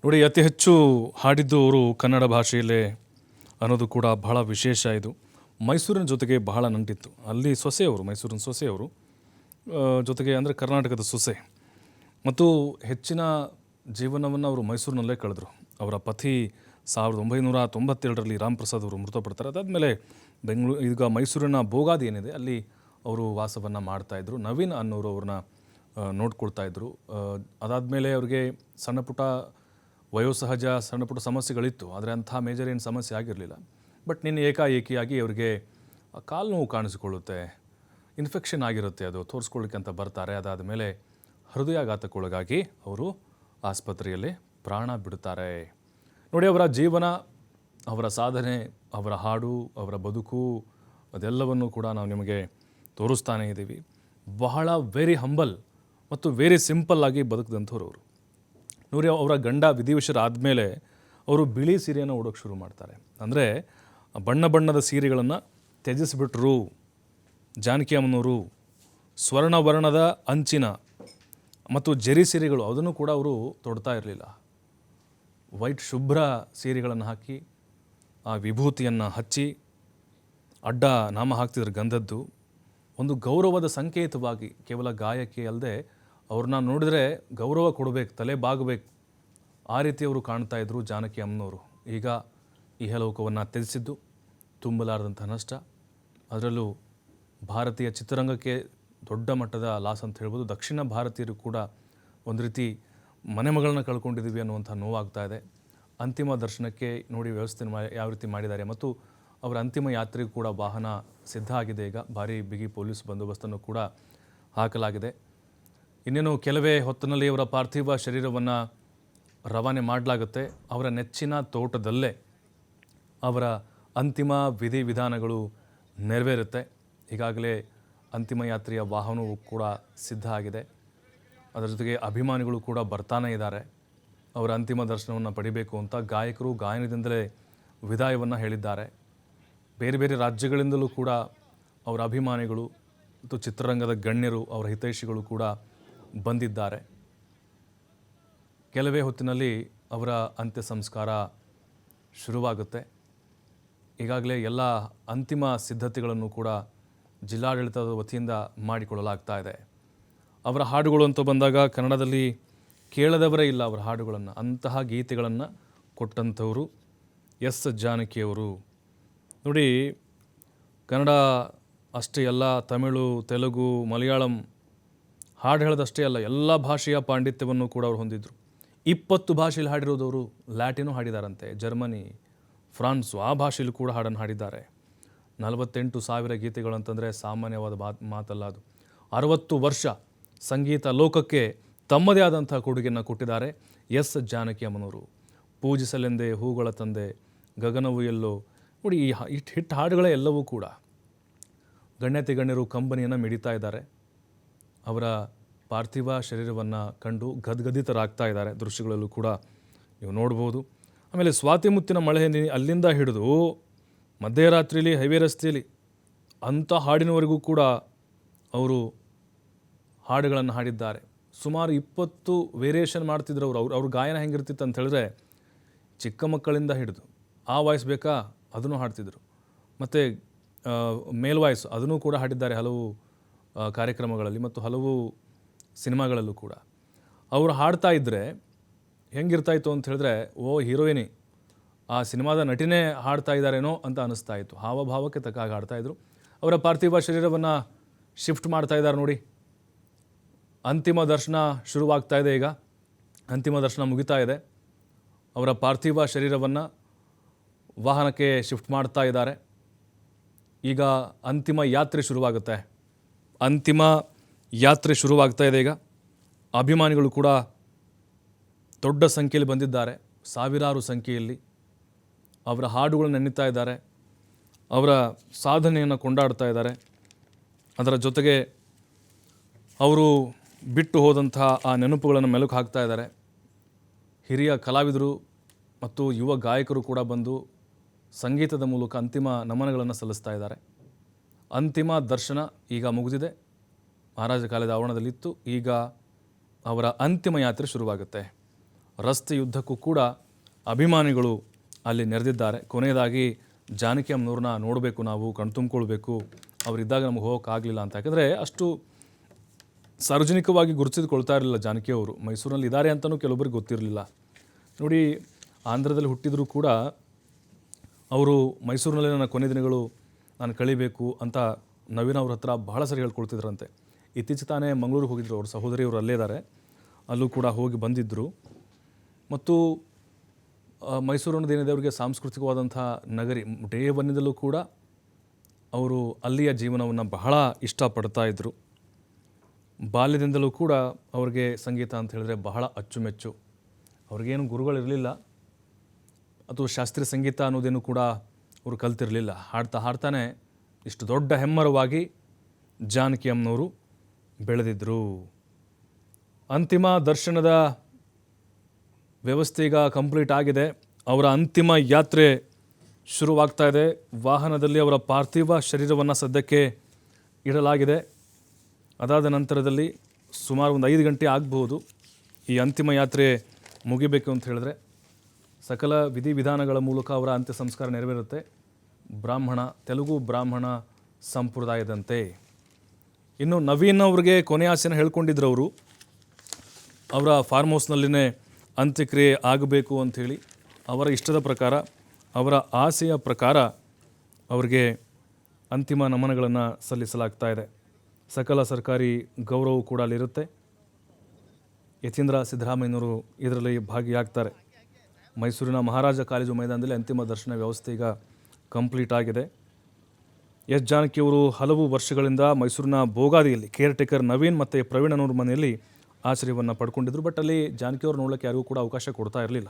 ನೋಡಿ, ಅತಿ ಹೆಚ್ಚು ಹಾಡಿದ್ದು ಅವರು ಕನ್ನಡ ಭಾಷೆಯಲ್ಲೇ ಅನ್ನೋದು ಕೂಡ ಬಹಳ ವಿಶೇಷ. ಇದು ಮೈಸೂರಿನ ಜೊತೆಗೆ ಬಹಳ ನಂಟಿತ್ತು. ಅಲ್ಲಿ ಸೊಸೆಯವರು, ಮೈಸೂರಿನ ಸೊಸೆಯವರು, ಜೊತೆಗೆ ಅಂದರೆ ಕರ್ನಾಟಕದ ಸೊಸೆ, ಮತ್ತು ಹೆಚ್ಚಿನ ಜೀವನವನ್ನು ಅವರು ಮೈಸೂರಿನಲ್ಲೇ ಕಳೆದರು. ಅವರ ಪತಿ 1992ರಲ್ಲಿ ರಾಮ್ ಪ್ರಸಾದ್ ಅವರು ಮೃತಪಡ್ತಾರೆ. ಅದಾದಮೇಲೆ ಈಗ ಮೈಸೂರಿನ ಬೋಗಾದಿ ಏನಿದೆ ಅಲ್ಲಿ ಅವರು ವಾಸವನ್ನು ಮಾಡ್ತಾಯಿದ್ರು. ನವೀನ್ ಅನ್ನೋರು ಅವ್ರನ್ನ ನೋಡ್ಕೊಳ್ತಾಯಿದ್ರು. ಅದಾದಮೇಲೆ ಅವ್ರಿಗೆ ಸಣ್ಣ ಪುಟ್ಟ ವಯೋಸಹಜ ಸಣ್ಣ ಪುಟ್ಟ ಸಮಸ್ಯೆಗಳಿತ್ತು, ಆದರೆ ಅಂಥ ಮೇಜರ್ ಏನು ಸಮಸ್ಯೆ ಆಗಿರಲಿಲ್ಲ. ಬಟ್ ನಿನ್ನೆ ಏಕಾಏಕಿಯಾಗಿ ಅವರಿಗೆ ಕಾಲು ನೋವು ಕಾಣಿಸಿಕೊಳ್ಳುತ್ತೆ, ಇನ್ಫೆಕ್ಷನ್ ಆಗಿರುತ್ತೆ, ಅದು ತೋರಿಸ್ಕೊಳ್ಳಿಕ್ಕೆ ಅಂತ ಬರ್ತಾರೆ. ಅದಾದ ಮೇಲೆ ಹೃದಯಾಘಾತಕ್ಕೊಳಗಾಗಿ ಅವರು ಆಸ್ಪತ್ರೆಯಲ್ಲಿ ಪ್ರಾಣ ಬಿಡುತ್ತಾರೆ. ನೋಡಿ, ಅವರ ಜೀವನ, ಅವರ ಸಾಧನೆ, ಅವರ ಹಾಡು, ಅವರ ಬದುಕು, ಅದೆಲ್ಲವನ್ನು ಕೂಡ ನಾವು ನಿಮಗೆ ತೋರಿಸ್ತಾನೇ ಇದ್ದೀವಿ. ಬಹಳ ವೆರಿ ಹಂಬಲ್ ಮತ್ತು ವೆರಿ ಸಿಂಪಲ್ಲಾಗಿ ಬದುಕಿದಂಥವ್ರು ಅವರು. ನೋಡಿ, ಅವರ ಗಂಡ ವಿಧಿವಶರಾದಮೇಲೆ ಅವರು ಬಿಳಿ ಸೀರೆಯನ್ನು ಉಡೋಕ್ಕೆ ಶುರು ಮಾಡ್ತಾರೆ. ಅಂದರೆ ಬಣ್ಣ ಬಣ್ಣದ ಸೀರೆಗಳನ್ನು ತ್ಯಜಿಸಿಬಿಟ್ರು. ಜಾನಕಿ ಅಮ್ಮನವರು ಸ್ವರ್ಣವರ್ಣದ ಅಂಚಿನ ಮತ್ತು ಜರಿ ಸೀರೆಗಳು ಅದನ್ನು ಕೂಡ ಅವರು ತೊಡ್ತಾ ಇರಲಿಲ್ಲ. ವೈಟ್ ಶುಭ್ರ ಸೀರೆಗಳನ್ನು ಹಾಕಿ ಆ ವಿಭೂತಿಯನ್ನು ಹಚ್ಚಿ ಅಡ್ಡ ನಾಮ ಹಾಕ್ತಿದ್ರು ಗಂಧದ್ದು. ಒಂದು ಗೌರವದ ಸಂಕೇತವಾಗಿ, ಕೇವಲ ಗಾಯಕಿ ಅಲ್ಲದೆ ಅವ್ರನ್ನ ನೋಡಿದರೆ ಗೌರವ ಕೊಡಬೇಕು, ತಲೆ ಬಾಗಬೇಕು, ಆ ರೀತಿ ಅವರು ಕಾಣ್ತಾ ಇದ್ದರು ಜಾನಕಿ ಅಮ್ಮನವರು. ಈಗ ಇಹಲೋಕವನ್ನು ತ್ಯಜಿಸಿದ್ದು ತುಂಬಲಾರದಂಥ ನಷ್ಟ. ಅದರಲ್ಲೂ ಭಾರತೀಯ ಚಿತ್ರರಂಗಕ್ಕೆ ದೊಡ್ಡ ಮಟ್ಟದ ಲಾಸ್ ಅಂತ ಹೇಳ್ಬೋದು. ದಕ್ಷಿಣ ಭಾರತೀಯರು ಕೂಡ ಒಂದು ರೀತಿ ಮನೆಮಗಳನ್ನ ಕಳ್ಕೊಂಡಿದ್ದೀವಿ ಅನ್ನುವಂಥ ನೋವಾಗ್ತಾ ಇದೆ. ಅಂತಿಮ ದರ್ಶನಕ್ಕೆ ನೋಡಿ ವ್ಯವಸ್ಥೆ ಯಾವ ರೀತಿ ಮಾಡಿದ್ದಾರೆ, ಮತ್ತು ಅವರ ಅಂತಿಮ ಯಾತ್ರೆಗೂ ಕೂಡ ವಾಹನ ಸಿದ್ಧ ಆಗಿದೆ. ಈಗ ಭಾರಿ ಬಿಗಿ ಪೊಲೀಸ್ ಬಂದೋಬಸ್ತನ್ನು ಕೂಡ ಹಾಕಲಾಗಿದೆ. ಇನ್ನೇನು ಕೆಲವೇ ಹೊತ್ತಿನಲ್ಲಿ ಅವರ ಪಾರ್ಥಿವ ಶರೀರವನ್ನು ರವಾನೆ ಮಾಡಲಾಗುತ್ತೆ. ಅವರ ನೆಚ್ಚಿನ ತೋಟದಲ್ಲೇ ಅವರ ಅಂತಿಮ ವಿಧಿವಿಧಾನಗಳು ನೆರವೇರುತ್ತೆ. ಈಗಾಗಲೇ ಅಂತಿಮ ಯಾತ್ರೆಯ ವಾಹನವೂ ಕೂಡ ಸಿದ್ಧ ಆಗಿದೆ. ಅದರ ಜೊತೆಗೆ ಅಭಿಮಾನಿಗಳು ಕೂಡ ಬರ್ತಾನೇ ಇದ್ದಾರೆ. ಅವರ ಅಂತಿಮ ದರ್ಶನವನ್ನು ಪಡಿಬೇಕು ಅಂತ ಗಾಯಕರು ಗಾಯನದಿಂದಲೇ ವಿದಾಯವನ್ನು ಹೇಳಿದ್ದಾರೆ. ಬೇರೆ ಬೇರೆ ರಾಜ್ಯಗಳಿಂದಲೂ ಕೂಡ ಅವರ ಅಭಿಮಾನಿಗಳು ಮತ್ತು ಚಿತ್ರರಂಗದ ಗಣ್ಯರು, ಅವರ ಹಿತೈಷಿಗಳು ಕೂಡ ಬಂದಿದ್ದಾರೆ. ಕೆಲವೇ ಹೊತ್ತಿನಲ್ಲಿ ಅವರ ಅಂತ್ಯ ಸಂಸ್ಕಾರ ಶುರುವಾಗುತ್ತೆ. ಈಗಾಗಲೇ ಎಲ್ಲ ಅಂತಿಮ ಸಿದ್ಧತೆಗಳನ್ನು ಕೂಡ ಜಿಲ್ಲಾಡಳಿತದ ವತಿಯಿಂದ ಮಾಡಿಕೊಳ್ಳಲಾಗ್ತಾ ಇದೆ. ಅವರ ಹಾಡುಗಳು ಅಂತ ಬಂದಾಗ ಕನ್ನಡದಲ್ಲಿ ಕೇಳದವರೇ ಇಲ್ಲ ಅವರ ಹಾಡುಗಳನ್ನು. ಅಂತಹ ಗೀತೆಗಳನ್ನು ಕೊಟ್ಟಂಥವರು ಎಸ್ ಜಾನಕಿಯವರು. ನೋಡಿ, ಕನ್ನಡ ಅಷ್ಟೇ ಅಲ್ಲ, ತಮಿಳು, ತೆಲುಗು, ಮಲಯಾಳಂ ಹಾಡು ಹೇಳೋದಷ್ಟೇ ಅಲ್ಲ, ಎಲ್ಲ ಭಾಷೆಯ ಪಾಂಡಿತ್ಯವನ್ನು ಕೂಡ ಅವರು ಹೊಂದಿದ್ರು. 20 ಭಾಷೆಯಲ್ಲಿ ಹಾಡಿರೋದವರು. ಲ್ಯಾಟಿನೂ ಹಾಡಿದಾರಂತೆ, ಜರ್ಮನಿ, ಫ್ರಾನ್ಸು, ಆ ಭಾಷೆಯಲ್ಲೂ ಕೂಡ ಹಾಡನ್ನು ಹಾಡಿದ್ದಾರೆ. 48,000 ಗೀತೆಗಳಂತಂದರೆ ಸಾಮಾನ್ಯವಾದ ಮಾತಲ್ಲ ಅದು. 60 ವರ್ಷ ಸಂಗೀತ ಲೋಕಕ್ಕೆ ತಮ್ಮದೇ ಆದಂಥ ಕೊಡುಗೆಯನ್ನು ಕೊಟ್ಟಿದ್ದಾರೆ ಎಸ್ ಜಾನಕಿ ಅಮ್ಮನವರು. ಪೂಜಿಸಲೆಂದೇ ಹೂಗಳ ತಂದೆ, ಗಗನವು ಎಲ್ಲೋ. ನೋಡಿ, ಈ ಹಿಟ್ ಹಾಡುಗಳೇ ಎಲ್ಲವೂ ಕೂಡ ಗಣ್ಯತೆ ಗಣ್ಯರು ಕಂಬನಿಯನ್ನು ಮಿಡಿತಾ ಇದ್ದಾರೆ. ಅವರ ಪಾರ್ಥಿವ ಶರೀರವನ್ನು ಕಂಡು ಗದ್ಗದಿತರಾಗ್ತಾ ಇದ್ದಾರೆ. ದೃಶ್ಯಗಳಲ್ಲೂ ಕೂಡ ನೀವು ನೋಡ್ಬೋದು. ಆಮೇಲೆ ಸ್ವಾತಿ ಮುತ್ತಿನ ಮಳೆ ಅಲ್ಲಿಂದ ಹಿಡಿದು ಮಧ್ಯರಾತ್ರಿಯಲ್ಲಿ ಹೈವೇ ರಸ್ತೆಯಲ್ಲಿ ಅಂಥ ಹಾಡಿನವರೆಗೂ ಕೂಡ ಅವರು ಹಾಡುಗಳನ್ನು ಹಾಡಿದ್ದಾರೆ. ಸುಮಾರು 20 ವೇರಿಯೇಷನ್ ಮಾಡ್ತಿದ್ರು ಅವ್ರ ಗಾಯನ ಹೆಂಗಿರ್ತಿತ್ತು ಅಂತ ಹೇಳಿದ್ರೆ, ಚಿಕ್ಕ ಮಕ್ಕಳಿಂದ ಹಿಡಿದು ಆ ವಾಯ್ಸ್ ಬೇಕಾ ಅದನ್ನು ಹಾಡ್ತಿದ್ರು, ಮತ್ತು ಮೇಲ್ ವಾಯ್ಸ್ ಅದನ್ನು ಕೂಡ ಹಾಡಿದ್ದಾರೆ ಹಲವು ಕಾರ್ಯಕ್ರಮಗಳಲ್ಲಿ ಮತ್ತು ಹಲವು ಸಿನಿಮಾಗಳಲ್ಲೂ ಕೂಡ. ಅವರು ಹಾಡ್ತಾ ಇದ್ದರೆ ಹೆಂಗಿರ್ತಾಯಿತ್ತು ಅಂತ ಹೇಳಿದ್ರೆ, ಓ ಹೀರೋಯಿನಿ, ಆ ಸಿನಿಮಾದ ನಟಿನೇ ಹಾಡ್ತಾ ಇದ್ದಾರೇನೋ ಅಂತ ಅನ್ನಿಸ್ತಾ ಇತ್ತು. ಹಾವಭಾವಕ್ಕೆ ತಕ್ಕ ಹಾಗೆ ಹಾಡ್ತಾಯಿದ್ರು. ಅವರ ಪಾರ್ಥಿವ ಶರೀರವನ್ನು ಶಿಫ್ಟ್ ಮಾಡ್ತಾ ಇದ್ದಾರೆ. ನೋಡಿ, ಅಂತಿಮ ದರ್ಶನ ಶುರುವಾಗ್ತಾ ಇದೆ. ಈಗ ಅಂತಿಮ ದರ್ಶನ ಮುಗಿತಾ ಇದೆ. ಅವರ ಪಾರ್ಥಿವ ಶರೀರವನ್ನು ವಾಹನಕ್ಕೆ ಶಿಫ್ಟ್ ಮಾಡ್ತಾ ಇದ್ದಾರೆ. ಈಗ ಅಂತಿಮ ಯಾತ್ರೆ ಶುರುವಾಗುತ್ತೆ. ಅಂತಿಮ ಯಾತ್ರೆ ಶುರುವಾಗ್ತಾ ಇದೆ. ಈಗ ಅಭಿಮಾನಿಗಳು ಕೂಡ ದೊಡ್ಡ ಸಂಖ್ಯೆಯಲ್ಲಿ ಬಂದಿದ್ದಾರೆ, ಸಾವಿರಾರು ಸಂಖ್ಯೆಯಲ್ಲಿ. ಅವರ ಹಾಡುಗಳನ್ನು ನೆನೀತಾ ಇದ್ದಾರೆ, ಅವರ ಸಾಧನೆಯನ್ನು ಕೊಂಡಾಡ್ತಾ ಇದ್ದಾರೆ. ಅದರ ಜೊತೆಗೆ ಅವರು ಬಿಟ್ಟು ಹೋದಂಥ ಆ ನೆನಪುಗಳನ್ನು ಮೆಲುಕು ಹಾಕ್ತಾ ಇದ್ದಾರೆ. ಹಿರಿಯ ಕಲಾವಿದರು ಮತ್ತು ಯುವ ಗಾಯಕರು ಕೂಡ ಬಂದು ಸಂಗೀತದ ಮೂಲಕ ಅಂತಿಮ ನಮನಗಳನ್ನು ಸಲ್ಲಿಸ್ತಾ ಇದ್ದಾರೆ. ಅಂತಿಮ ದರ್ಶನ ಈಗ ಮುಗಿದಿದೆ. ಮಹಾರಾಜ ಕಾಲೇಜು ಆವರಣದಲ್ಲಿತ್ತು. ಈಗ ಅವರ ಅಂತಿಮ ಯಾತ್ರೆ ಶುರುವಾಗುತ್ತೆ. ರಸ್ತೆಯುದ್ದಕ್ಕೂ ಕೂಡ ಅಭಿಮಾನಿಗಳು ಅಲ್ಲಿ ನೆರೆದಿದ್ದಾರೆ. ಕೊನೆಯದಾಗಿ ಜಾನಕಿ ಅಮ್ಮನವ್ರನ್ನ ನೋಡಬೇಕು, ನಾವು ಕಣ್ತುಂಬ್ಕೊಳ್ಬೇಕು, ಅವರಿದ್ದಾಗ ನಮಗೆ ಹೋಗೋಕ್ಕಾಗಲಿಲ್ಲ ಅಂತ. ಯಾಕಂದರೆ ಅಷ್ಟು ಸಾರ್ವಜನಿಕವಾಗಿ ಗುರುತಿಸಿಕೊಳ್ತಾ ಇರಲಿಲ್ಲ ಜಾನಕಿ ಅವರು. ಮೈಸೂರಿನಲ್ಲಿ ಇದ್ದಾರೆ ಅಂತಲೂ ಕೆಲವೊಬ್ಬರಿಗೆ ಗೊತ್ತಿರಲಿಲ್ಲ. ನೋಡಿ, ಆಂಧ್ರದಲ್ಲಿ ಹುಟ್ಟಿದರೂ ಕೂಡ ಅವರು ಮೈಸೂರಿನಲ್ಲಿ ನನ್ನ ಕೊನೆ ದಿನಗಳು ನಾನು ಕಳಿಬೇಕು ಅಂತ ನವೀನ್ ಅವ್ರ ಹತ್ರ ಬಹಳ ಸರಿ ಹೇಳ್ಕೊಳ್ತಿದ್ರಂತೆ. ಇತ್ತೀಚೆಗೆ ತಾನೇ ಮಂಗಳೂರಿಗೆ ಹೋಗಿದ್ದರು, ಅವ್ರ ಸಹೋದರಿಯವರು ಅಲ್ಲೇ ಇದ್ದಾರೆ, ಅಲ್ಲೂ ಕೂಡ ಹೋಗಿ ಬಂದಿದ್ದರು. ಮತ್ತು ಮೈಸೂರು ಅನ್ನೋದೇನಿದೆ ಅವರಿಗೆ ಸಾಂಸ್ಕೃತಿಕವಾದಂಥ ನಗರಿ. ಡೇ ಒನ್ನಿಂದಲೂ ಕೂಡ ಅವರು ಅಲ್ಲಿಯ ಜೀವನವನ್ನು ಬಹಳ ಇಷ್ಟಪಡ್ತಾ ಇದ್ದರು. ಬಾಲ್ಯದಿಂದಲೂ ಕೂಡ ಅವ್ರಿಗೆ ಸಂಗೀತ ಅಂತ ಹೇಳಿದ್ರೆ ಬಹಳ ಅಚ್ಚುಮೆಚ್ಚು. ಅವ್ರಿಗೇನು ಗುರುಗಳಿರಲಿಲ್ಲ, ಅಥವಾ ಶಾಸ್ತ್ರೀಯ ಸಂಗೀತ ಅನ್ನೋದೇನು ಕೂಡ ಅವರು ಕಲ್ತಿರಲಿಲ್ಲ. ಹಾಡ್ತಾನೆ ಇಷ್ಟು ದೊಡ್ಡ ಹೆಮ್ಮರವಾಗಿ ಜಾನಕಿ ಅಮ್ಮನವರು ಬೆಳೆದಿದ್ದರು. ಅಂತಿಮ ದರ್ಶನದ ವ್ಯವಸ್ಥೆ ಈಗ ಕಂಪ್ಲೀಟ್ ಆಗಿದೆ. ಅವರ ಅಂತಿಮ ಯಾತ್ರೆ ಶುರುವಾಗ್ತಾ ಇದೆ. ವಾಹನದಲ್ಲಿ ಅವರ ಪಾರ್ಥಿವ ಶರೀರವನ್ನು ಸದ್ಯಕ್ಕೆ ಇಡಲಾಗಿದೆ. ಅದಾದ ನಂತರದಲ್ಲಿ ಸುಮಾರು ಒಂದು 5 ಗಂಟೆ ಆಗಬಹುದು ಈ ಅಂತಿಮ ಯಾತ್ರೆ ಮುಗಿಬೇಕು ಅಂತ ಹೇಳಿದ್ರೆ. ಸಕಲ ವಿಧಿವಿಧಾನಗಳ ಮೂಲಕ ಅವರ ಅಂತ್ಯ ಸಂಸ್ಕಾರ ನೆರವೇರುತ್ತೆ. ತೆಲುಗು ಬ್ರಾಹ್ಮಣ ಸಂಪ್ರದಾಯದಂತೆ. ಇನ್ನು ನವೀನ್ ಅವ್ರಿಗೆ ಕೊನೆ ಆಸೆನ ಹೇಳ್ಕೊಂಡಿದ್ರು ಅವರು. ಅವರ ಫಾರ್ಮ್ ಹೌಸ್ನಲ್ಲಿನೇ ಅಂತ್ಯಕ್ರಿಯೆ ಆಗಬೇಕು ಅಂಥೇಳಿ ಅವರ ಇಷ್ಟದ ಪ್ರಕಾರ, ಅವರ ಆಸೆಯ ಪ್ರಕಾರ ಅವರಿಗೆ ಅಂತಿಮ ನಮನಗಳನ್ನು ಸಲ್ಲಿಸಲಾಗ್ತಾ ಇದೆ. ಸಕಲ ಸರ್ಕಾರಿ ಗೌರವವು ಕೂಡ ಅಲ್ಲಿರುತ್ತೆ. ಯತೀಂದ್ರ ಸಿದ್ದರಾಮಯ್ಯನವರು ಇದರಲ್ಲಿ ಭಾಗಿಯಾಗ್ತಾರೆ. ಮೈಸೂರಿನ ಮಹಾರಾಜ ಕಾಲೇಜು ಮೈದಾನದಲ್ಲಿ ಅಂತಿಮ ದರ್ಶನ ವ್ಯವಸ್ಥೆ ಈಗ ಕಂಪ್ಲೀಟ್ ಆಗಿದೆ. ಎಸ್ ಜಾನಕಿಯವರು ಹಲವು ವರ್ಷಗಳಿಂದ ಮೈಸೂರಿನ ಬೋಗಾದಿಯಲ್ಲಿ ಕೇರ್ಟೇಕರ್ ನವೀನ್ ಮತ್ತು ಪ್ರವೀಣ್ ಅನ್ನೋರ ಮನೆಯಲ್ಲಿ ಆಶ್ರಯವನ್ನು ಪಡ್ಕೊಂಡಿದ್ರು. ಬಟ್ ಅಲ್ಲಿ ಜಾನಕಿಯವರು ನೋಡೋಕ್ಕೆ ಯಾರಿಗೂ ಕೂಡ ಅವಕಾಶ ಕೊಡ್ತಾ ಇರಲಿಲ್ಲ.